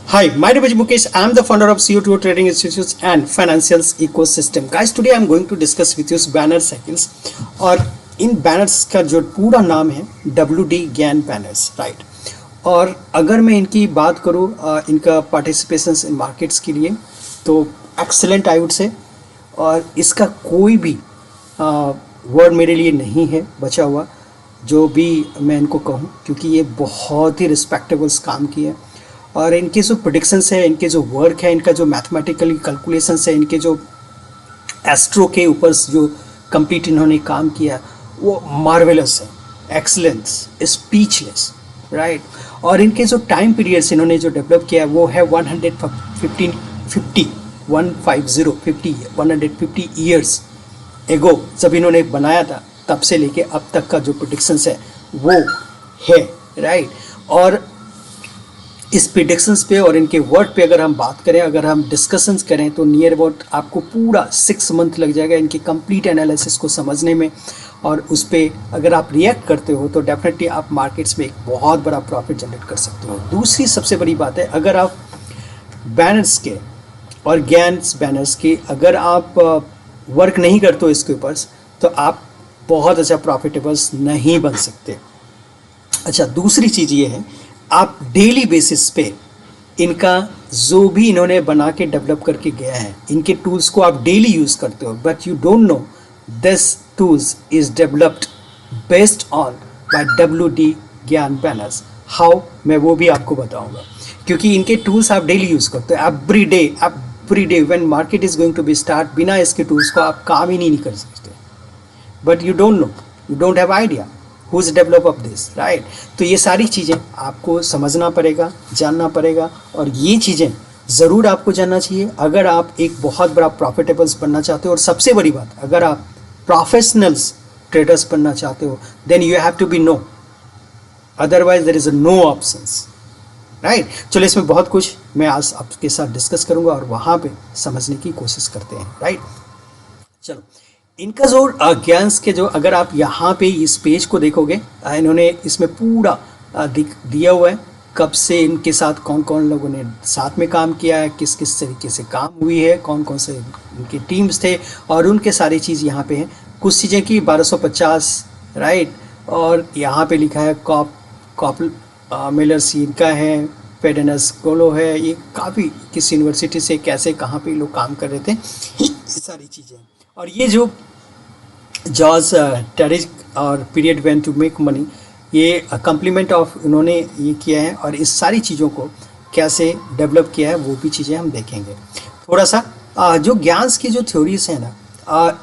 Hi, my name is Mukesh. I am the founder of CO2 Trading Institutes and Financials Ecosystem. Guys, today I am going to discuss with you banner cycles और इन banners का जो पूरा नाम है WD Gann banners, right. और अगर मैं इनकी बात करूँ इनका पार्टिसिपेशंस इन मार्केट्स के लिए तो एक्सेलेंट आई वुड से। और इसका कोई भी वर्ड मेरे लिए नहीं है बचा हुआ जो भी मैं इनको कहूँ, क्योंकि ये बहुत ही रिस्पेक्टेबल्स काम किए हैं। और इनके जो प्रोडिक्शंस है, इनके जो वर्क है, इनका जो मैथमेटिकली कैलकुलेशंस है, इनके जो एस्ट्रो के ऊपर जो कंप्लीट इन्होंने काम किया वो मार्वेलस है, एक्सलेंस, स्पीचलेस, राइट। और इनके जो टाइम पीरियड्स इन्होंने जो डेवलप किया वो है 150 ईयर्स एगो जब इन्होंने बनाया था, तब से लेके अब तक का जो प्रोडिक्शंस है वो है, राइट। और इस प्रिडिक्शंस पे और इनके वर्ड पे अगर हम बात करें, अगर हम डिस्कशंस करें तो नियर अबाउट आपको पूरा 6 मंथ लग जाएगा इनकी कंप्लीट एनालिसिस को समझने में। और उस पर अगर आप रिएक्ट करते हो तो डेफिनेटली आप मार्केट्स में एक बहुत बड़ा प्रॉफिट जनरेट कर सकते हो। दूसरी सबसे बड़ी बात है, अगर आप बैनर्स के और ज्ञान्स बैनर्स के अगर आप वर्क नहीं करते हो इसके ऊपर, तो आप बहुत अच्छा प्रॉफिटेबल्स नहीं बन सकते। अच्छा, दूसरी चीज़ ये है, आप डेली बेसिस पे इनका जो भी इन्होंने बना के डेवलप करके गया है, इनके टूल्स को आप डेली यूज़ करते हो, but you don't know this tools is developed based on by WD Gann banners. How, मैं वो भी आपको बताऊंगा, क्योंकि इनके टूल्स आप डेली यूज़ करते हो every day when market is going to be start. बिना इसके टूल्स को आप काम ही नहीं कर सकते, but you don't no, you don't have idea who is develop of this, right. तो ये सारी चीज़ें आपको समझना पड़ेगा, जानना पड़ेगा, और ये चीज़ें ज़रूर आपको जानना चाहिए अगर आप एक बहुत बड़ा प्रॉफिटेबल्स बनना चाहते हो। और सबसे बड़ी बात, अगर आप प्रोफेशनल्स ट्रेडर्स बनना चाहते हो then you have to be know, otherwise there is no options, right. चलो, इसमें बहुत कुछ मैं आज आपके साथ डिस्कस करूंगा और वहाँ पे समझने की कोशिश करते हैं, राइट। चलो, इनका जो ज्ञान्स के जो अगर आप यहाँ पे इस पेज को देखोगे, इन्होंने इसमें पूरा दिया हुआ है कब से इनके साथ कौन कौन लोगों ने साथ में काम किया है, किस किस तरीके से काम हुई है, कौन कौन से इनके टीम्स थे, और उनके सारी चीज़ यहाँ पे हैं। कुछ चीज़ें की 1250, राइट। और यहाँ पे लिखा है कॉप मिलर्स इनका है, फेडनस गोलो है, ये काफ़ी किस यूनिवर्सिटी से कैसे कहाँ पे लोग काम कर रहे थे, ये सारी चीज़ें। और ये जो जॉर्ज टेरिक और period when to make money, ये कम्प्लीमेंट ऑफ इन्होंने ये किया है, और इस सारी चीज़ों को कैसे डेवलप किया है वो भी चीज़ें हम देखेंगे थोड़ा सा। जो ज्ञान्स की जो थ्योरीज है ना,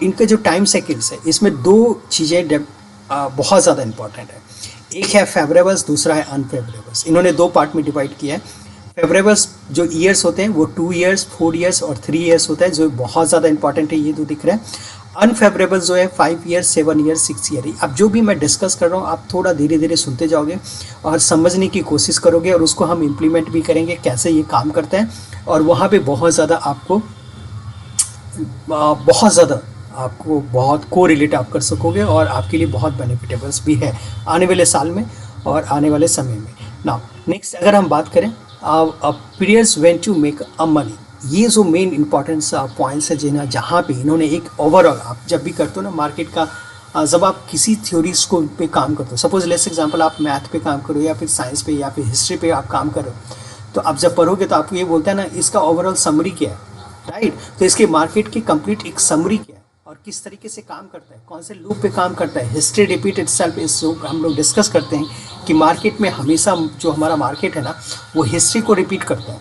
इनके जो टाइम साइकिल्स है, इसमें दो चीज़ें बहुत ज़्यादा इंपॉर्टेंट है। एक है फेवरेबल्स, दूसरा है अनफेवरेबल्स। इन्होंने दो पार्ट में डिवाइड किया है। फेवरेबल्स जो ईयर्स होते हैं वो 2 ईयर्स, 4 ईयर्स और 3 ईयर्स होता है, जो बहुत ज़्यादा इंपॉर्टेंट है, ये दो दिख रहे हैं। अनफेवरेबल जो है 5 ईयर्स, 7 ईयर्स, 6 ईयर। अब जो भी मैं डिस्कस कर रहा हूँ आप थोड़ा धीरे धीरे सुनते जाओगे और समझने की कोशिश करोगे, और उसको हम इम्प्लीमेंट भी करेंगे कैसे ये काम करता है। और वहाँ पे बहुत ज़्यादा आपको बहुत को रिलेट आप कर सकोगे, और आपके लिए बहुत बेनिफिटेबल्स भी है आने वाले साल में और आने वाले समय में। नाउ नेक्स्ट अगर हम बात करें periods when to make a money, ये जो मेन इंपॉर्टेंस पॉइंट्स है जिन्हें जहाँ पे इन्होंने एक ओवरऑल, आप जब भी करते हो ना मार्केट का, जब आप किसी थ्योरीज को पे काम करते हो, सपोज लेट्स एग्जांपल आप मैथ पे काम करो या फिर साइंस पे या फिर हिस्ट्री पे आप काम करो, तो आप जब पढ़ोगे तो आपको ये बोलता है ना इसका ओवरऑल समरी क्या है, राइट। तो इसके मार्केट की कंप्लीट एक समरी क्या है और किस तरीके से काम करता है, कौन से लूप पे काम करता है। हिस्ट्री रिपीट इटसेल्फ, इस हम लोग डिस्कस करते हैं कि मार्केट में हमेशा जो हमारा मार्केट है ना वो हिस्ट्री को रिपीट करता है।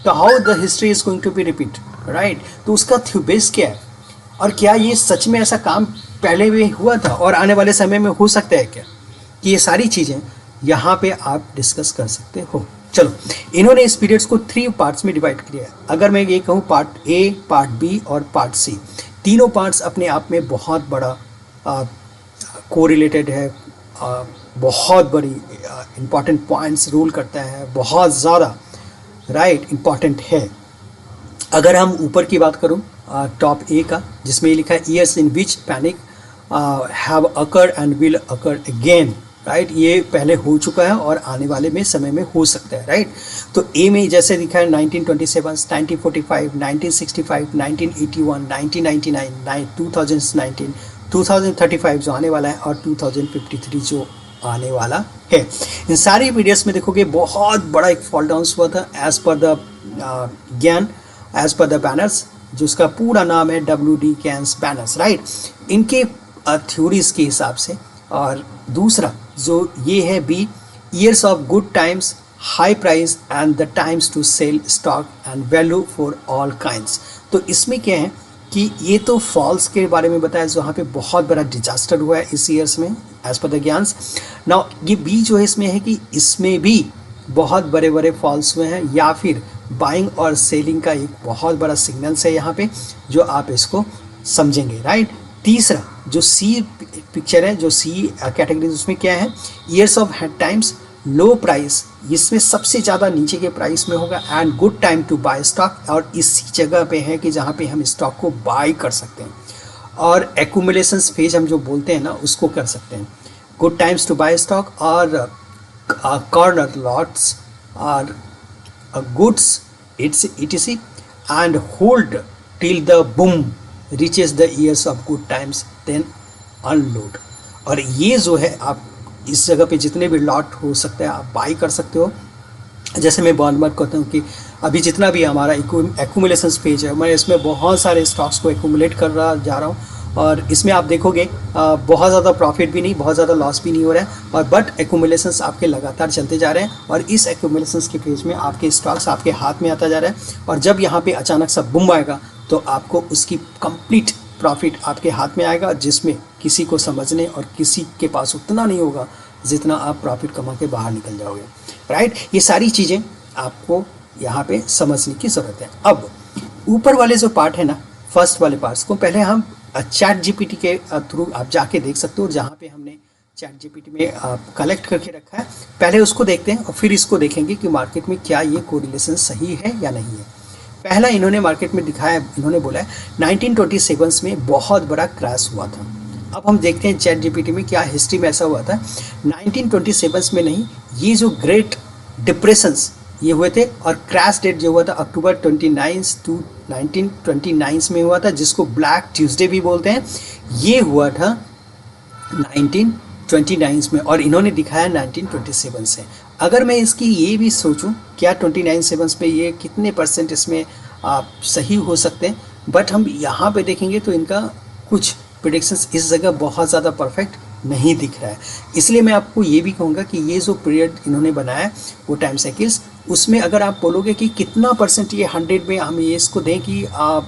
तो how the history is going to be repeat, right. तो उसका बेस क्या है, और क्या ये सच में ऐसा काम पहले भी हुआ था और आने वाले समय में हो सकता है क्या, कि ये सारी चीज़ें यहाँ पे आप डिस्कस कर सकते हो। चलो, इन्होंने इस पीरियड्स को 3 पार्ट्स में डिवाइड किया है। अगर मैं ये कहूँ पार्ट ए, पार्ट बी और पार्ट सी, तीनों पार्ट्स अपने आप में बहुत बड़ा कोरिलेटेड है, बहुत बड़ी इंपॉर्टेंट पॉइंट्स रूल करता है, बहुत ज़्यादा राइट इम्पॉर्टेंट है। अगर हम ऊपर की बात करूँ टॉप ए का, जिसमें ये लिखा है years in which panic have occurred and will occur again, right, ये पहले हो चुका है और आने वाले में समय में हो सकता है, राइट। तो ए में जैसे लिखा है 1927, 1945, 1965, 1981, 1999, 2019, 2035 जो आने वाला है और 2053 जो आने वाला है। इन सारी पीरियड्स में देखोगे बहुत बड़ा एक फॉल डाउन हुआ था एज पर द ज्ञान, एज पर द बैनर्स, जो उसका पूरा नाम है WD गैन्स बैनर्स, राइट। इनके थ्योरीज के हिसाब से। और दूसरा जो ये है B, years of good times, high price and the times to sell stock and value for all kinds. तो इसमें क्या है कि ये तो फॉल्स के बारे में बताया जहाँ पे बहुत बड़ा डिजास्टर हुआ है इस ईयर्स में एज पर द ज्ञान्स। नाउ ये बी जो है इसमें है कि इसमें भी बहुत बड़े बड़े फॉल्स हुए हैं या फिर बाइंग और सेलिंग का एक बहुत बड़ा सिग्नल्स है यहाँ पे, जो आप इसको समझेंगे, राइट। तीसरा जो सी पिक्चर है, जो सी कैटेगरी, उसमें क्या है, years of had times, low price, इसमें सबसे ज़्यादा नीचे के प्राइस में होगा, and good time to buy stock, और इसी जगह पे है कि जहाँ पे हम स्टॉक को बाय कर सकते हैं और एक्यूमुलेशंस फेज हम जो बोलते हैं ना उसको कर सकते हैं। Good times to buy stock और कॉर्नर लॉट्स और goods etc and hold till the boom reaches the years of good times then unload। और ये जो है आप इस जगह पे जितने भी लॉट हो सकते हैं आप बाई कर सकते हो। जैसे मैं बार बार कहता हूँ कि अभी जितना भी हमारा एक्यूमुलेशन पेज है, मैं इसमें बहुत सारे स्टॉक्स को एक्यूमुलेट कर रहा जा रहा हूँ और इसमें आप देखोगे बहुत ज़्यादा प्रॉफिट भी नहीं, बहुत ज़्यादा लॉस भी नहीं हो रहा है, और बट एक्यूमुलेशंस आपके लगातार चलते जा रहे हैं और इस एक्यूमुलेशंस के पेज में आपके स्टॉक्स आपके हाथ में आता जा रहा है। और जब यहाँ पे अचानक सा बूम आएगा तो आपको उसकी कंप्लीट प्रॉफिट आपके हाथ में आएगा, जिसमें किसी को समझने और किसी के पास उतना नहीं होगा जितना आप प्रॉफिट कमा के बाहर निकल जाओगे, राइट। ये सारी चीज़ें आपको यहाँ पे समझने की ज़रूरत है। अब ऊपर वाले जो पार्ट है ना, फर्स्ट वाले पार्ट्स को पहले हम चैट जीपीटी के थ्रू आप जाके देख सकते हो, जहाँ पे हमने चैट जीपीटी में कलेक्ट करके रखा है। पहले उसको देखते हैं और फिर इसको देखेंगे कि मार्केट में क्या ये कोरिलेशन सही है या नहीं है। पहला इन्होंने मार्केट में दिखाया, इन्होंने बोला है 1927 में बहुत बड़ा क्रैश हुआ था। अब हम देखते हैं चैट जीपीटी में क्या हिस्ट्री में ऐसा हुआ था। 1927 में नहीं, ये जो ग्रेट डिप्रेशंस ये हुए थे और क्रैश डेट जो हुआ था अक्टूबर 29 टू 1929 में हुआ था, जिसको ब्लैक ट्यूसडे भी बोलते हैं। ये हुआ था 1929 में और इन्होंने दिखाया 1927 से। अगर मैं इसकी ये भी सोचूं क्या 29 पे ये कितने परसेंट इसमें आप सही हो सकते हैं, बट हम यहाँ पे देखेंगे तो इनका कुछ प्रेडिक्शंस इस जगह बहुत ज़्यादा परफेक्ट नहीं दिख रहा है। इसलिए मैं आपको ये भी कहूँगा कि ये जो पीरियड इन्होंने बनाया वो टाइम साइकिल्स, उसमें अगर आप बोलोगे कि कितना परसेंट ये 100 में हम ये इसको दें कि आप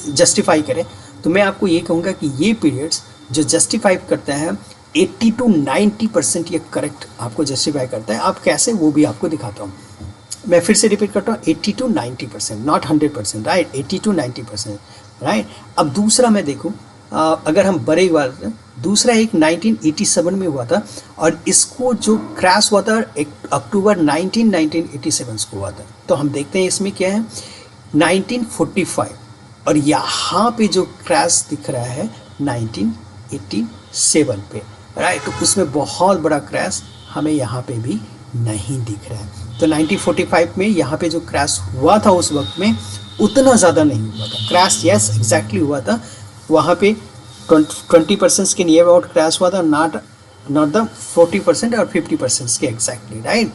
जस्टिफाई करें, तो मैं आपको ये कहूँगा कि ये पीरियड्स जो जस्टिफाई करता है 80 to 90% ये करेक्ट आपको जस्टिफाई करता है। आप कैसे, वो भी आपको दिखाता हूँ। मैं फिर से रिपीट करता हूँ, 80 to 90%, not 100%, right, 80 to 90%, right. अब दूसरा मैं देखूँ, अगर हम बड़े बार, दूसरा एक 1987 में हुआ था और इसको जो क्रैश हुआ था एक अक्टूबर 1987 को हुआ था। तो हम देखते हैं इसमें क्या है 1945 और यहाँ पे जो क्रैश दिख रहा है 1987 पे, राइट। तो उसमें बहुत बड़ा क्रैश हमें यहाँ पे भी नहीं दिख रहा है। तो 1945 में यहाँ पे जो क्रैश हुआ था उस वक्त में उतना ज़्यादा नहीं हुआ था क्रैश, यस एग्जैक्टली हुआ था वहाँ पे 20% के नियर अबाउट क्रैश हुआ था, नॉट द 40% और 50% के एग्जैक्टली, राइट।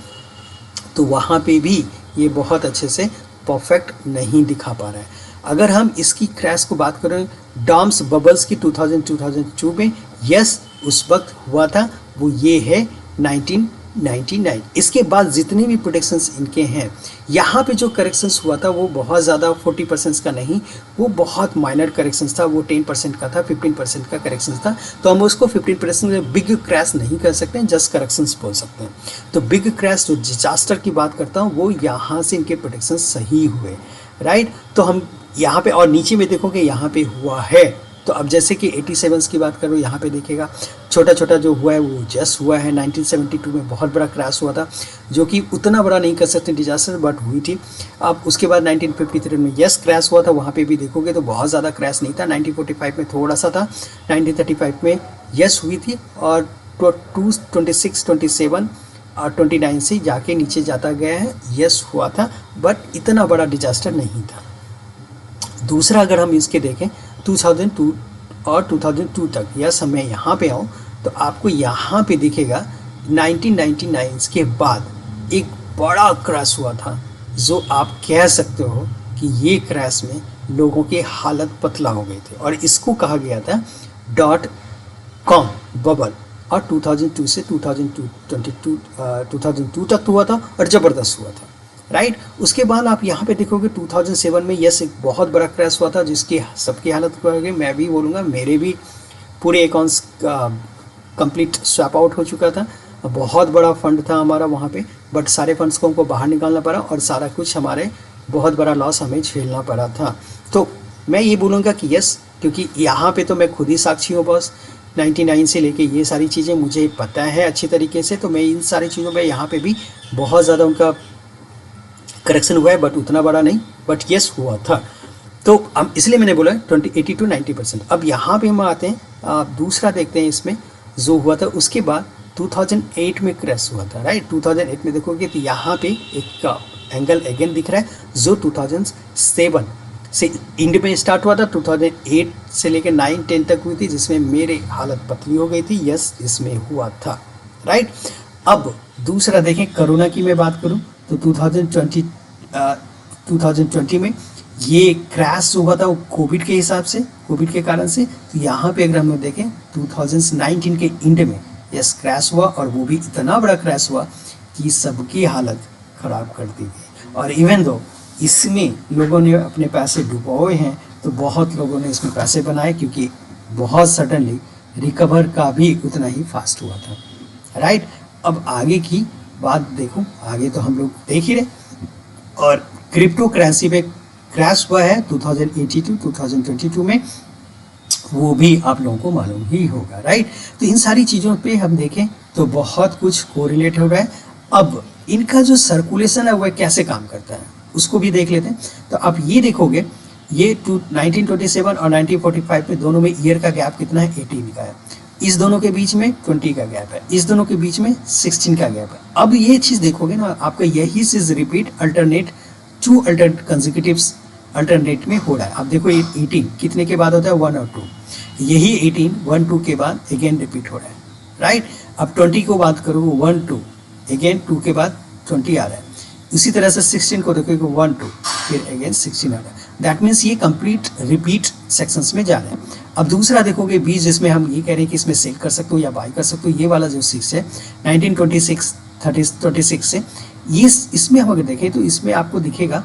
तो वहाँ पे भी ये बहुत अच्छे से परफेक्ट नहीं दिखा पा रहा है। अगर हम इसकी क्रैश को बात करें डॉम्स बबल्स की 2002 में, यस उस वक्त हुआ था, वो ये है 1999। इसके बाद जितने भी प्रोडिक्शंस इनके हैं, यहाँ पे जो करेक्शंस हुआ था वो बहुत ज़्यादा 40% का नहीं, वो बहुत माइनर करेक्शंस था, वो 10% का था, 15% का करेक्शंस था। तो हम उसको 15% में बिग क्रैश नहीं कर सकते हैं, जस्ट करेक्शंस बोल सकते हैं। तो बिग क्रैश जो डिजास्टर की बात करता हूँ वो यहाँ से इनके प्रोडिक्शंस सही हुए, राइट। तो हम यहाँ पे और नीचे में देखोगे यहाँ पे हुआ है। तो अब जैसे कि 87 की बात करो, यहाँ पे देखिएगा छोटा छोटा जो हुआ है वो जस्ट हुआ है। 1972 में बहुत बड़ा क्रैश हुआ था जो कि उतना बड़ा नहीं कर सकते डिजास्टर, बट हुई थी। अब उसके बाद 1953 में यस क्रैश हुआ था, वहाँ पे भी देखोगे तो बहुत ज़्यादा क्रैश नहीं था। 1945 में थोड़ा सा था, 1935 में यस हुई थी और 26, 27 और 29 से जाके नीचे जाता गया है, यस हुआ था, बट इतना बड़ा डिजास्टर नहीं था। दूसरा अगर हम इसके देखें 2002 और 2002 तक, यस मैं यहाँ पे आऊँ तो आपको यहाँ पे दिखेगा 1999 के बाद एक बड़ा क्रैश हुआ था, जो आप कह सकते हो कि ये क्रैश में लोगों की हालत पतला हो गई थी, और इसको कहा गया था .com बबल, और 2002 से 2002 तक हुआ था और ज़बरदस्त हुआ था, राइट। उसके बाद आप यहाँ पे देखोगे 2007 में यस एक बहुत बड़ा क्रैश हुआ था, जिसकी सबकी हालत हो गई। मैं भी बोलूँगा मेरे भी पूरे अकाउंट्स कंप्लीट स्वैप आउट हो चुका था। बहुत बड़ा फंड था हमारा वहाँ पे, बट सारे फंड्स को हमको बाहर निकालना पड़ा और सारा कुछ हमारे बहुत बड़ा लॉस हमें झेलना पड़ा था। तो मैं ये बोलूँगा कि यस, क्योंकि यहाँ पे तो मैं खुद ही साक्षी हूँ बॉस, 99 से लेके ये सारी चीज़ें मुझे पता है अच्छी तरीके से, तो मैं इन सारी चीज़ों में यहाँ पे भी बहुत ज़्यादा उनका करेक्शन हुआ है, बट उतना बड़ा नहीं, बट यस हुआ था। तो हम इसलिए मैंने बोला 80 to 90%। अब यहाँ पे हम आते हैं, दूसरा देखते हैं इसमें जो हुआ था। उसके बाद 2008 में क्रैश हुआ था, राइट। 2008 में देखोगे तो यहाँ पे एक एंगल अगेन दिख रहा है, जो 2007 से इंड में स्टार्ट हुआ था, 2008 से लेकर 9, 10 तक हुई थी, जिसमें मेरी हालत पतली हो गई थी, यस इसमें हुआ था, राइट। अब दूसरा देखें, कोरोना की मैं बात करूं तो 2020 में ये क्रैश हुआ था वो कोविड के हिसाब से, कोविड के कारण से। तो यहाँ पे अगर हम देखें 2019 के इंड में यस क्रैश हुआ, और वो भी इतना बड़ा क्रैश हुआ कि सबकी हालत ख़राब कर दी गई। और इवन दो इसमें लोगों ने अपने पैसे डुबोए हैं, तो बहुत लोगों ने इसमें पैसे बनाए, क्योंकि बहुत सडनली रिकवर का भी उतना ही फास्ट हुआ था, राइट। अब आगे की बात देखो, आगे तो हम लोग देख ही रहे, और क्रिप्टो करेंसी पे क्रैश हुआ है 2022 में, वो भी आप लोगों को मालूम ही होगा, राइट। तो इन सारी चीज़ों पे हम देखें तो बहुत कुछ कोरिलेट हो रहा है। अब इनका जो सर्कुलेशन है वह कैसे काम करता है उसको भी देख लेते हैं। तो आप ये देखोगे, ये 1927 और 1945 में दोनों में ईयर का गैप कितना है, 18 का है। इस दोनों के बीच में 20 का गैप है, इस दोनों के बीच में 16 का गैप है। अब ये चीज़ देखोगे ना, आपका यही चीज़ रिपीट अल्टरनेट 2 कंसेक्यूटिव्स अल्टरनेट में हो रहा है। अब देखो ये 18 कितने के बाद होता है, 1 और 2, यही 18 1 2 के बाद अगेन रिपीट हो रहा है, राइट। अब 20 को बात करो, 1 2 अगेन 2 के बाद 20 आ रहा है। इसी तरह से 16 को देखो, 1 2 फिर अगेन 16 आ रहा है। दैट मीन्स ये कंप्लीट रिपीट सेक्शंस में जा रहे हैं। अब दूसरा देखोगे 20, जिसमें हम ये कह रहे हैं कि इसमें सेल कर सकते हो या बाई कर सकते हो, ये वाला जो 6 है 1926 26 से, ये इसमें हम अगर देखें तो इसमें आपको दिखेगा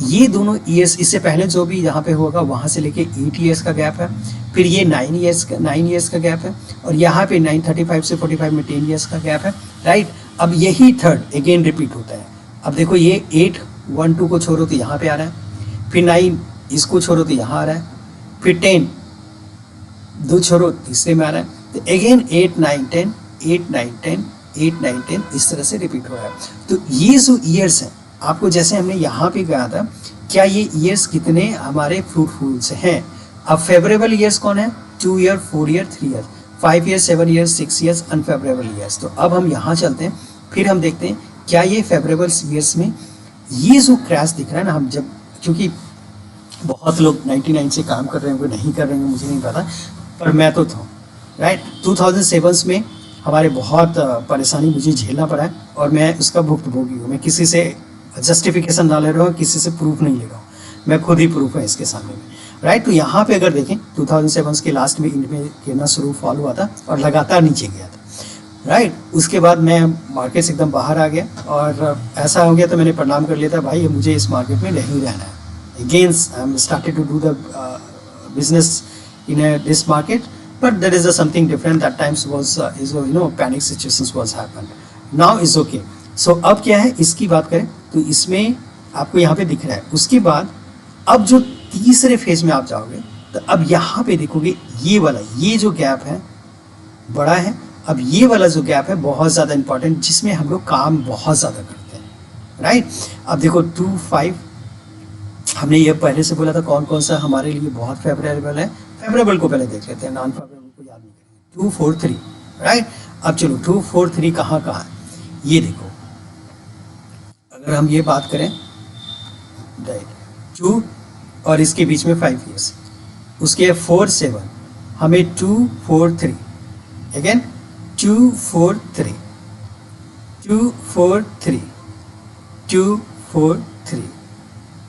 ये दोनों ईयर्स, इससे पहले जो भी यहाँ पे होगा वहाँ से लेके 8 ईयर्स का गैप है, फिर ये 9 ईयर्स का गैप है, और यहाँ पे 935 से 45 में 10 ईयर्स का गैप है, राइट। अब यही थर्ड अगेन रिपीट होता है। अब देखो ये 8 1 2 को छोड़ो तो यहाँ पे आ रहा है, फिर 9 इसको छोड़ो तो यहाँ आ रहा है, फिर 10 2 छोड़ो तीसरे में आ रहा है, तो अगेन 8 9 10 8 9 10 8 9 10 इस तरह से रिपीट हो रहा है। तो ये जो ईयर्स हैं, आपको जैसे हमने यहाँ पे कहा था, क्या ये ईयर्स कितने हमारे फ्रूटफुल से हैं। अब फेवरेबल ईयर्स कौन है, 2 year 4 year 3 year 5 year 7 year 6 years unfavourable years. तो अब हम यहाँ चलते हैं, फिर हम देखते हैं क्या ये फेवरेबल ईयर्स में ये जो क्रैश दिख रहा है ना, हम जब, क्योंकि बहुत लोग 99 से काम कर रहे होंगे, नहीं कर रहे होंगे मुझे नहीं पता, पर मैं तो था, राइट। 2007 में हमारे बहुत परेशानी मुझे झेलना पड़ा है, और मैं उसका भुक्तभोगी हूँ। मैं किसी से जस्टिफिकेशन ना ले रहा हूँ, किसी से प्रूफ नहीं ले रहा हूँ, मैं खुद ही प्रूफ है इसके सामने में, राइट। तो यहाँ पे अगर देखें 2007 के लास्ट में इनमें गिरना शुरू फॉल हुआ था और लगातार नीचे गया था, राइट। उसके बाद मैं मार्केट से एकदम बाहर आ गया, और ऐसा हो गया तो मैंने प्रणाम कर लिया था, भाई मुझे इस मार्केट में नहीं रहना है। Again I am started to do the business in this market, but there is something different that times was panic situations was happened. Now is okay. So अब क्या है, इसकी बात करें तो इसमें आपको यहाँ पे दिख रहा है। उसके बाद अब जो तीसरे फेज में आप जाओगे तो अब यहाँ पे देखोगे ये वाला, ये जो गैप है बड़ा है। अब ये वाला जो गैप है बहुत ज़्यादा इंपॉर्टेंट, जिसमें हम लोग काम बहुत ज़्यादा करते हैं, राइट। अब देखो 2-5 हमने ये पहले से बोला था कौन कौन सा हमारे लिए बहुत फेवरेबल है। फेवरेबल को पहले देख लेते हैं, नॉन फेवरेबल को याद नहीं करेंगे। 2-4-3, राइट। अब चलो 2 4 3 कहाँ कहाँ है ये देखो। अगर हम ये बात करें राइट 2 और इसके बीच में 5 ईयर्स, उसके 4 7, हमें 2 4 3 अगेन 2 4 3 2 4 3 2 4 3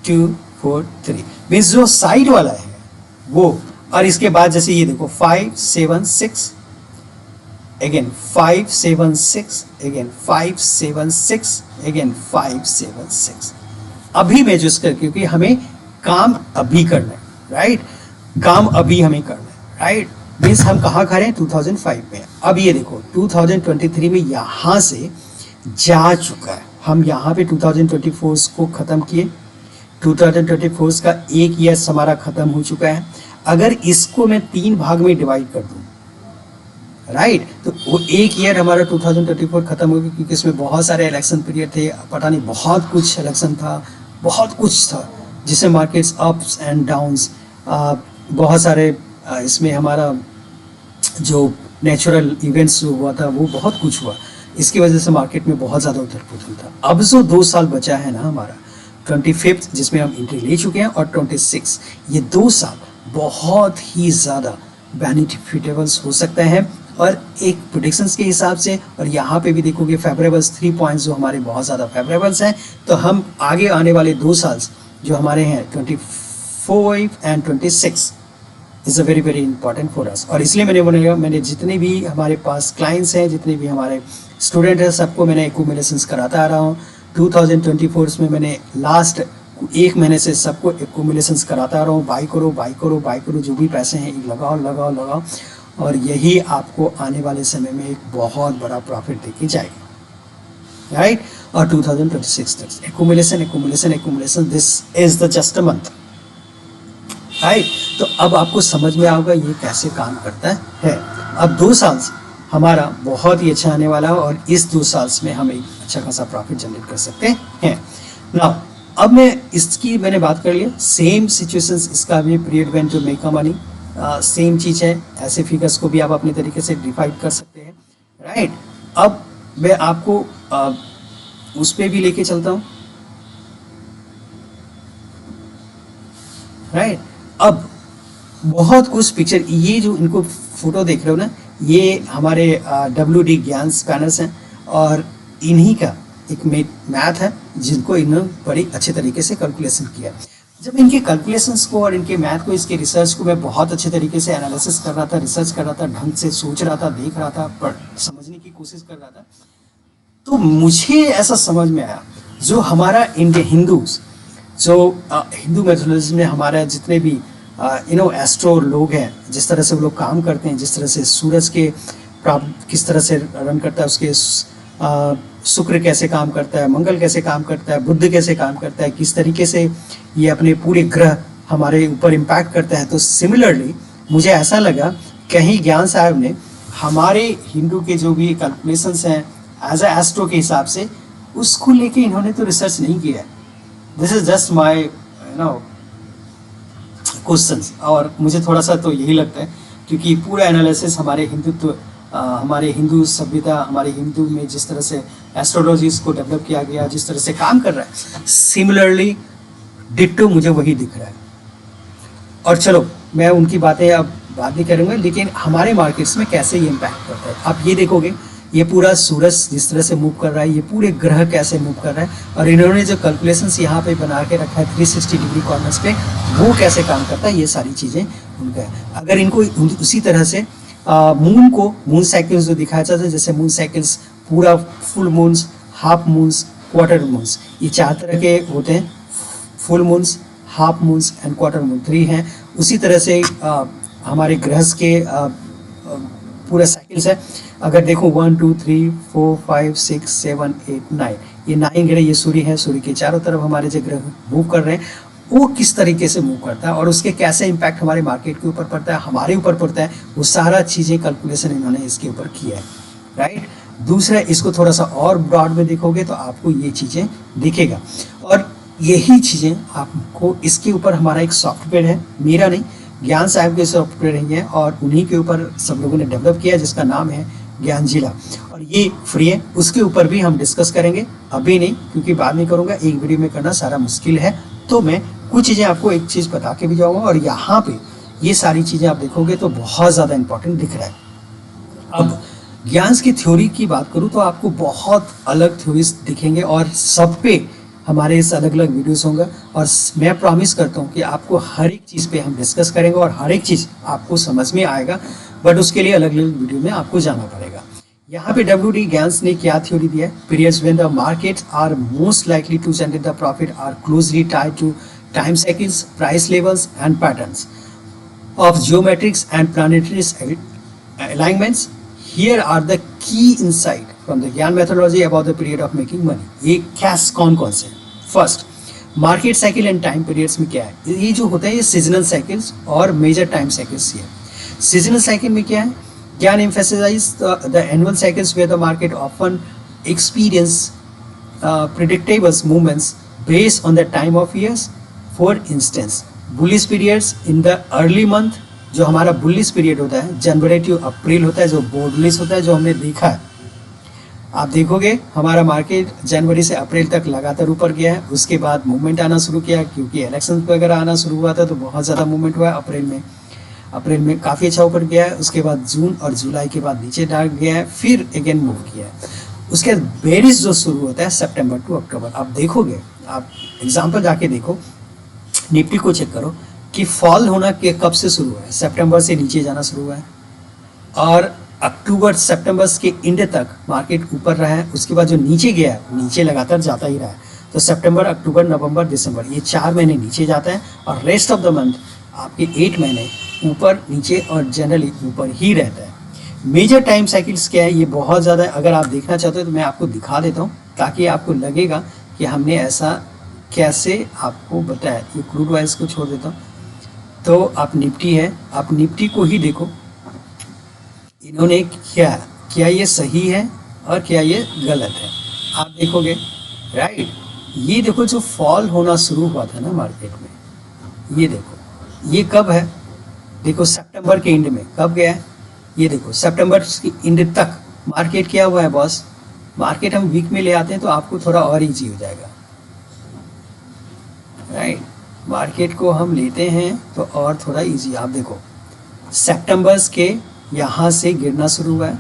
2 4 3 मीन्स जो साइड वाला है वो, और इसके बाद जैसे ये देखो 5 7 6 again 5 7 6 again 5 7 6 again 5 7 6। अभी मैं जिस कर, क्योंकि हमें काम अभी करना है राइट, काम अभी हमें करना है राइट, मीन्स हम कहाँ खड़े हैं 2005 में। अब ये देखो 2023 में यहाँ से जा चुका है, हम यहाँ पे 2024 को ख़त्म किए, 2024 का एक ईयर हमारा ख़त्म हो चुका है। अगर इसको मैं 3 भाग में डिवाइड कर दूँ राइट तो वो एक ईयर हमारा 2024 खत्म हो गया, क्योंकि इसमें बहुत सारे इलेक्शन पीरियड थे, पता नहीं बहुत कुछ इलेक्शन था, बहुत कुछ था जिससे मार्केट्स अप्स एंड डाउन्स, बहुत सारे इसमें हमारा जो नेचुरल इवेंट्स जो हुआ था वो बहुत कुछ हुआ, इसकी वजह से मार्केट में बहुत ज़्यादा उथल पुथल था। अब जो 2 साल बचा है ना हमारा 25 जिसमें हम एंट्री ले चुके हैं और 26, ये 2 साल बहुत ही ज़्यादा बेनिफिटेबल्स हो सकते हैं। और एक प्रेडिक्शंस के हिसाब से, और यहाँ पे भी देखोगे फेवरेबल्स 3 पॉइंट्स जो हमारे बहुत ज़्यादा फेवरेबल्स हैं, तो हम आगे आने वाले 2 साल जो हमारे हैं 24 and 26 is a very very important for us. और इसलिए मैंने बोला, मैंने जितने भी हमारे पास क्लाइंट्स हैं, जितने भी हमारे स्टूडेंट हैं, सबको मैंने एक्यूमुलेशंस कराता आ रहा हूँ। 2024 में मैंने लास्ट 1 महीने से सबको एक्यूमुलेशंस कराता आ रहा हूँ, बाई करो बाई करो बाई करो, जो भी पैसे हैं लगाओ लगाओ लगाओ, और यही आपको आने वाले समय में एक बहुत बड़ा प्रॉफिट देके जाएगा राइट। और 2026 तक accumulation accumulation accumulation, this is the just a month right. तो अब आपको समझ में आएगा ये कैसे काम करता है। अब 2 साल हमारा बहुत ही अच्छा आने वाला है, और इस 2 साल में हम एक अच्छा खासा प्रॉफिट जनरेट कर सकते हैं। नाउ अब मैंने बात कर लिया, सेम सिचुएशंस इसका भी period when to make a money, same चीज़ है, ऐसे फिगर्स को भी आप अपने तरीके से डिफाइन कर सकते हैं राइट। अब मैं आपको उस पर भी लेके चलता हूँ राइट। अब बहुत कुछ पिक्चर, ये जो इनको फोटो देख रहे हो ना, ये हमारे WD ज्ञान स्कैनर्स हैं, और इन्हीं का एक मैथ है जिनको इन्होंने बड़ी अच्छे तरीके से कैलकुलेशन किया। जब इनके कैलकुलेशंस को और इनके मैथ को, इसके रिसर्च को मैं बहुत अच्छे तरीके से एनालिसिस कर रहा था, रिसर्च कर रहा था, ढंग से सोच रहा था, देख रहा था, पर समझने की कोशिश कर रहा था, तो मुझे ऐसा समझ में आया जो हमारा इंडियन हिंदूज, जो हिंदू मैथोलॉजी में हमारा जितने भी एस्ट्रो लोग हैं, जिस तरह से वो लोग काम करते हैं, जिस तरह से सूरज के किस तरह से रन करता है, उसके शुक्र कैसे काम करता है, मंगल कैसे काम करता है, बुध कैसे काम करता है, किस तरीके से ये अपने पूरे ग्रह हमारे ऊपर इम्पैक्ट करता है। तो सिमिलरली मुझे ऐसा लगा कहीं ज्ञान साहब ने हमारे हिंदू के जो भी कैलकुलेशंस हैं एज ए एस्ट्रो के हिसाब से, उसको लेके इन्होंने तो रिसर्च नहीं किया है। This is just my questions, और मुझे थोड़ा सा तो यही लगता है, क्योंकि पूरा एनालिसिस हमारे हिंदुत्व, हमारे हिंदू सभ्यता, हमारे हिंदू में जिस तरह से एस्ट्रोलॉजीज को डेवलप किया गया, जिस तरह से काम कर रहा है, सिमिलरली डिट्टो मुझे वही दिख रहा है। और चलो मैं उनकी बातें अब बात नहीं करूँगा, लेकिन हमारे मार्केट्स में कैसे ये इम्पैक्ट करता है आप ये देखोगे। ये पूरा सूरज जिस तरह से मूव कर रहा है, ये पूरे ग्रह कैसे मूव कर रहा है, और इन्होंने जो कैलकुलेशंस यहाँ पे बना के रखा है 360 डिग्री कॉर्नर्स पे, वो कैसे काम करता है, ये सारी चीज़ें उनका है। अगर इनको उसी तरह से मून को, मून साइकिल्स जो दिखाया जाता है, जैसे मून साइकिल्स पूरा full moons, half moons, quarter moons, ये 4 तरह के होते हैं, full moons, half moons and quarter moon 3 हैं। उसी तरह से हमारे ग्रह के पूरा साइकिल्स है। अगर देखो 1 2 3 4 5 6 7 8 9, ये 9 ग्रह, ये सूर्य है, सूर्य के चारों तरफ हमारे जो ग्रह मूव कर रहे हैं, वो किस तरीके से मूव करता है और उसके कैसे इम्पैक्ट हमारे मार्केट के ऊपर पड़ता है, हमारे ऊपर पड़ता है, वो सारा चीज़ें कैलकुलेशन इन्होंने इसके ऊपर किया है राइट। दूसरा, इसको थोड़ा सा और ब्रॉड में देखोगे तो आपको ये चीज़ें दिखेगा, और यही चीज़ें आपको, इसके ऊपर हमारा एक सॉफ्टवेयर है, मेरा नहीं, ज्ञान साहब के सॉफ्टवेयर है, और उन्हीं के ऊपर सब लोगों ने डेवलप किया है, जिसका नाम है ज्ञानजिला, और ये फ्री है। उसके ऊपर भी हम डिस्कस करेंगे, अभी नहीं क्योंकि बाद में करूँगा, एक वीडियो में करना सारा मुश्किल है। तो मैं कुछ चीज़ें आपको एक चीज़ बता के भी जाऊँगा, और यहाँ पे ये सारी चीज़ें आप देखोगे तो बहुत ज़्यादा इंपॉर्टेंट दिख रहा है। अब ज्ञान की थ्योरी की बात करूँ तो आपको बहुत अलग थ्योरीज दिखेंगे, और सब पे हमारे इस अलग अलग वीडियोस होंगे, और मैं प्रॉमिस करता हूँ कि आपको हर एक चीज़ पे हम डिस्कस करेंगे और हर एक चीज़ आपको समझ में आएगा, बट उसके लिए अलग अलग वीडियो में आपको जाना पड़ेगा। यहाँ पे WD ज्ञान्स ने क्या थ्योरी दिया है? Periods when the markets are most likely to generate the profit are closely tied to time cycles, price levels and patterns of geometrics and planetary alignments. Here are the key insight from the Gyan methodology about the period of making money. ये कैस कौन कौन से? First, market cycle and time periods में क्या है? ये जो होता है ये सीजनल साइकिल्स और मेजर टाइम साइकिल्स। ये सीजनल साइकिल में क्या है? Gyan emphasizes the annual cycles where the market often experience predictable movements based on the time of years. For instance, bullish periods in the early month, जो हमारा bullish period होता है जनवरी to अप्रैल होता है, जो बुलिश होता है, जो हमने देखा है। आप देखोगे हमारा मार्केट जनवरी से अप्रैल तक लगातार ऊपर गया है, उसके बाद मूवमेंट आना शुरू किया क्योंकि इलेक्शन वगैरह आना शुरू हुआ था, तो बहुत ज़्यादा मूवमेंट हुआ है। अप्रैल में काफ़ी अच्छा ऊपर गया है, उसके बाद जून और जुलाई के बाद नीचे डाल गया है, फिर अगेन मूव किया है। उसके बाद बेरिस जो शुरू होता है सितंबर टू अक्टूबर। आप देखोगे, आप एग्जाम्पल जाके देखो, निफ्टी को चेक करो कि फॉल होना के कब से शुरू हुआ है? सितंबर से नीचे जाना शुरू हुआ है, और अक्टूबर सितंबर के एंड तक मार्केट ऊपर रहा है। उसके बाद जो नीचे गया है, नीचे लगातार जाता ही रहा है। तो सितंबर, अक्टूबर, नवंबर, दिसंबर, ये 4 महीने नीचे जाता है, और रेस्ट ऑफ द मंथ आपके 8 महीने ऊपर नीचे और जनरली ऊपर ही रहता है। मेजर टाइम साइकिल्स क्या है? ये बहुत ज़्यादा है। अगर आप देखना चाहते हो तो मैं आपको दिखा देता हूँ, ताकि आपको लगेगा कि हमने ऐसा कैसे आपको बताया। ये क्रूड वाइज को छोड़ देता हूँ, तो आप निफ्टी है, आप निफ्टी को ही देखो, इन्होंने क्या ये सही है और क्या ये गलत है? आप देखोगे, राइट। ये देखो जो फॉल होना शुरू हुआ था ना मार्केट में, ये देखो ये कब है? देखो सितंबर के एंड में कब गया है? ये देखो सितंबर के एंड तक मार्केट क्या हुआ है बॉस? मार्केट हम वीक में ले आते हैं तो आपको थोड़ा और ईजी हो जाएगा, राइट। मार्केट को हम लेते हैं तो और थोड़ा इजी। आप देखो सितंबर के यहाँ से गिरना शुरू हुआ है।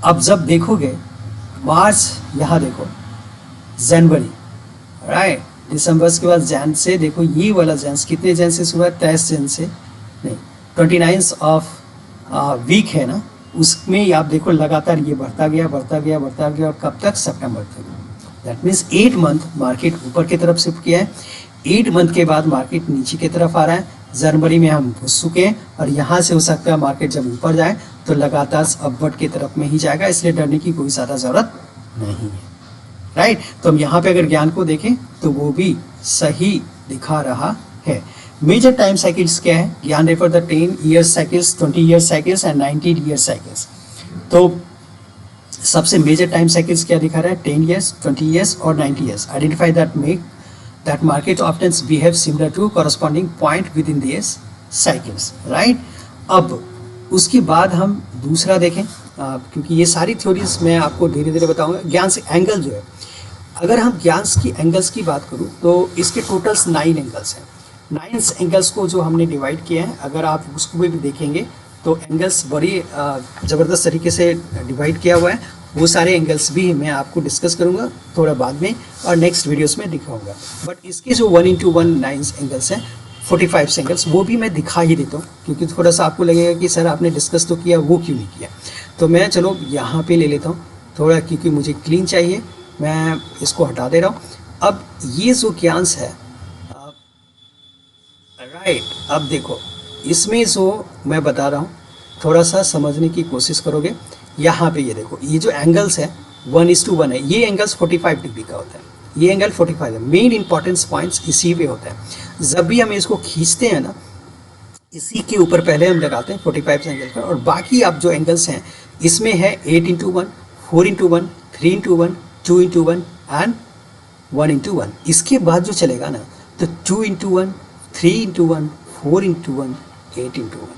अब जब देखोगे मार्च, यहाँ देखो जनवरी, राइट, दिसंबर के बाद जैन से देखो, ये वाला जैन कितने जैन से शुरू है? 23 जैन से नहीं, 29 ऑफ वीक है ना, उसमें आप देखो लगातार ये बढ़ता गया, और कब तक? सितंबर तक। दैट मीन्स 8 मंथ मार्केट ऊपर की तरफ शिफ्ट किया है। 8 मंथ के बाद मार्केट नीचे की तरफ आ रहा है। जनवरी में हम घुस चुके हैं, और यहाँ से हो सकता है मार्केट जब ऊपर जाए तो लगातार अपवर्ड की तरफ में ही जाएगा, इसलिए डरने की कोई ज़्यादा ज़रूरत नहीं है, राइट। तो हम यहाँ पे अगर ज्ञान को देखें तो वो भी सही दिखा रहा है। मेजर टाइम साइकिल्स क्या है? ज्ञान refer the 10 year cycles, 20 year cycles and 90 year cycles. तो सबसे मेजर टाइम साइकिल्स क्या दिखा रहा है? 10 ईयर्स, 20 ईयर्स और 90 years. Identify that make that market often behave similar to corresponding point within these cycles, right? अब उसके बाद हम दूसरा देखें, क्योंकि ये सारी थ्योरीज मैं आपको धीरे धीरे बताऊंगा। ज्ञान से एंगल जो है, अगर हम ज्ञान की एंगल्स की बात करूं तो इसके टोटल्स 9 एंगल्स हैं। 9 एंगल्स को जो हमने डिवाइड किया है, अगर आप उसको भी देखेंगे तो एंगल्स बड़ी ज़बरदस्त तरीके से डिवाइड किया हुआ है। वो सारे एंगल्स भी मैं आपको डिस्कस करूंगा थोड़ा बाद में, और नेक्स्ट वीडियोस में दिखाऊंगा। बट इसके जो 1:1 9 एंगल्स हैं, 45 एंगल्स, वो भी मैं दिखा ही देता हूँ, क्योंकि थोड़ा सा आपको लगेगा कि सर आपने डिस्कस तो किया, वो क्यों नहीं किया। तो मैं चलो यहाँ पे ले लेता हूँ थोड़ा, क्योंकि मुझे क्लीन चाहिए, मैं इसको हटा दे रहा हूँ। अब ये जो ज्ञान्स है, राइट, अब देखो इसमें जो मैं बता रहा हूँ थोड़ा सा समझने की कोशिश करोगे। यहाँ पे ये देखो, ये जो एंगल्स है 1:1 है, ये एंगल्स 45 डिग्री का होता है, ये एंगल 45 है। मेन इंपॉर्टेंस पॉइंट्स इसी पे होता है। जब भी हम इसको खींचते हैं ना, इसी के ऊपर पहले हम लगाते हैं 45 एंगल पर, और बाकी आप जो एंगल्स हैं इसमें है 8:1, 4:1, 3:1, 2:1 एंड 1:1। इसके बाद जो चलेगा ना तो 2:1, 3:1, 4:1, 8:1,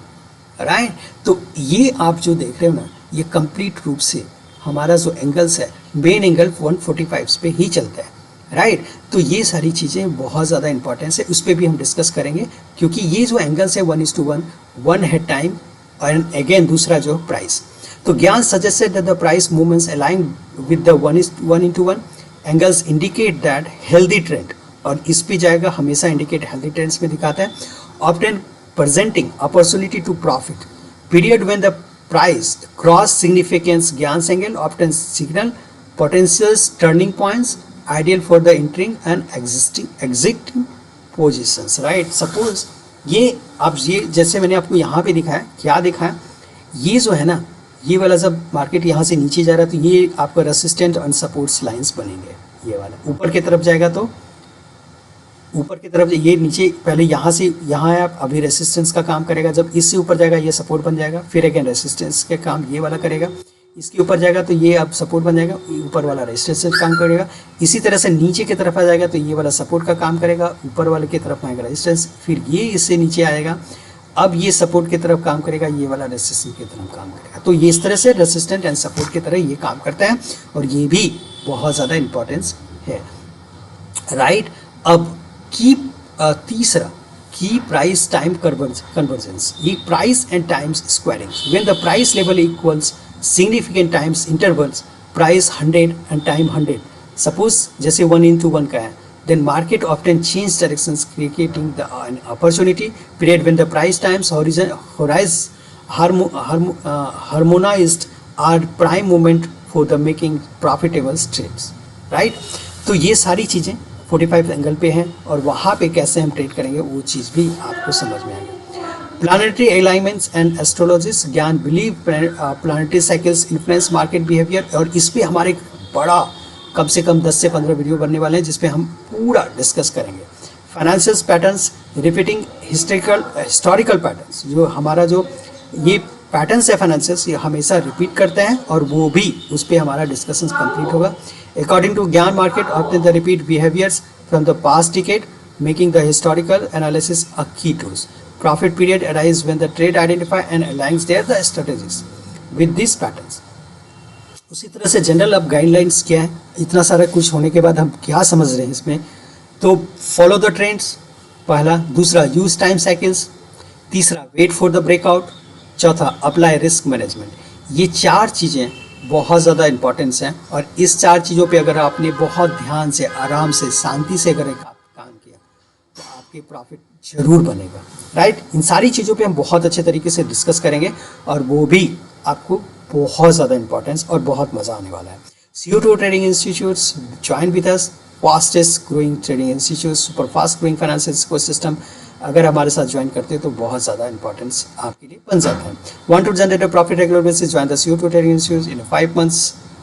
राइट। तो ये आप जो देख रहे हो ना, ये कंप्लीट रूप से हमारा जो एंगल्स है मेन एंगल 145 पे ही चलता है, राइट। तो ये सारी चीज़ें बहुत ज़्यादा इंपॉर्टेंस है, उस पर भी हम डिस्कस करेंगे, क्योंकि ये जो एंगल्स है 1:1, वन है टाइम और अगेन दूसरा जो प्राइस। तो ज्ञान suggested that the price movements align with the 1:1 angles indicate that healthy trend, और इस पे जाएगा हमेशा इंडिकेट हेल्दी ट्रेंड्स में दिखाता है। Often presenting opportunity to profit. Period when the price cross significance Gyan's angle often signal potential turning points ideal for the entering and exiting positions, right? Suppose ये आप ये जैसे मैंने आपको यहाँ पे दिखाया, क्या दिखाया, ये जो है ना, ये वाला जब मार्केट यहाँ से नीचे जा रहा है तो ये आपका रेसिस्टेंट और सपोर्ट्स लाइंस बनेंगे। ये वाला ऊपर की तरफ जाएगा तो ऊपर की तरफ, ये नीचे पहले यहाँ से यहाँ है, आप अभी रेसिस्टेंस का काम करेगा, जब इससे ऊपर जाएगा ये सपोर्ट बन जाएगा, फिर अगेन रेसिस्टेंस के काम ये वाला करेगा, इसके ऊपर जाएगा तो ये अब सपोर्ट बन जाएगा, ऊपर वाला रेजिस्टेंस का काम करेगा। इसी तरह से नीचे की तरफ आ जाएगा तो ये वाला सपोर्ट का काम करेगा, ऊपर वाले की तरफ आएगा रेजिस्टेंस, फिर ये इससे नीचे आएगा, अब ये सपोर्ट की तरफ काम करेगा, ये वाला रेजिस्टेंस की तरफ काम करेगा। तो ये इस तरह से रेजिस्टेंट एंड सपोर्ट की तरह ये काम करता है, और ये भी बहुत ज़्यादा इंपॉर्टेंस है, राइट। अब तीसरा की प्राइस टाइम कन्वर्जेंस, ये price and times squaring, when the price level equals significant times intervals, price 100 and time 100, suppose जैसे 1:1 का है, then market often change directions creating the an opportunity period when the price times harmonized are prime moment for the making profitable trades, right। तो ये सारी चीज़ें 45 angle पे हैं, और वहाँ पे कैसे हम ट्रेड करेंगे वो चीज़ भी आपको समझ में आएगी। प्लानिटरी अलाइनमेंट्स एंड एस्ट्रोलॉजिस, ज्ञान believe planetary cycles influence market behaviour, और इस पर हमारे बड़ा कम से कम 10 से 15 वीडियो बनने वाले हैं जिस पे हम पूरा डिस्कस करेंगे। Financial patterns repeating historical patterns, जो हमारा जो ये पैटर्न्स है फाइनेंशियल्स, ये हमेशा रिपीट करते हैं, और वो भी उस पर हमारा डिस्कशन कंप्लीट होगा। अकॉर्डिंग टू ज्ञान market often the repeat behaviours from the past decade making the historical analysis a key tools. Profit period arise when the trade identify and aligns their the strategies with this patterns. उसी तरह से general अब guidelines क्या है, इतना सारा कुछ होने के बाद हम क्या समझ रहे हैं इसमें, तो फॉलो द ट्रेंड्स पहला, दूसरा यूज टाइम साइकिल्स, तीसरा वेट फॉर द ब्रेकआउट, चौथा अप्लाई रिस्क मैनेजमेंट। ये 4 चीज़ें बहुत ज़्यादा इंपॉर्टेंस हैं, और इस 4 चीज़ों पे अगर आपने बहुत ध्यान से, आराम से, शांति से अगर काम किया तो आपके प्रॉफिट जरूर बनेगा, राइट। इन सारी चीज़ों पे हम बहुत अच्छे तरीके से डिस्कस करेंगे, और वो भी आपको बहुत ज़्यादा इंपॉर्टेंस और बहुत मज़ा आने वाला है। CO2 trading institutes, join with us, fastest growing trading institute, super fast growing financial ecosystem. अगर हमारे साथ ज्वाइन करते हैं तो बहुत ज़्यादा इंपॉर्टेंस आपके लिए बन जाता है। Want to generate a profit regular basis, join the CO2 trading institute in 5 months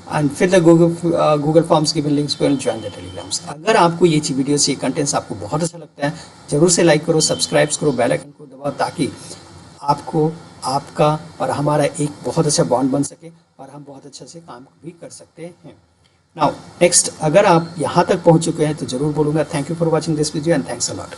and फिर the Google forms given links पर ज्वाइन द टेलीग्राम्स। अगर आपको ये वीडियो से कंटेंट्स आपको बहुत अच्छा लगता है, जरूर से लाइक करो, सब्सक्राइब करो, बेल आइकन को दबाओ, ताकि आपको, आपका और हमारा एक बहुत अच्छा बॉन्ड बन सके, और हम बहुत अच्छे से काम भी कर सकते हैं। नाउ नेक्स्ट, अगर आप यहाँ तक पहुँच चुके हैं तो जरूर बोलूँगा thank you for watching this video and thanks a lot.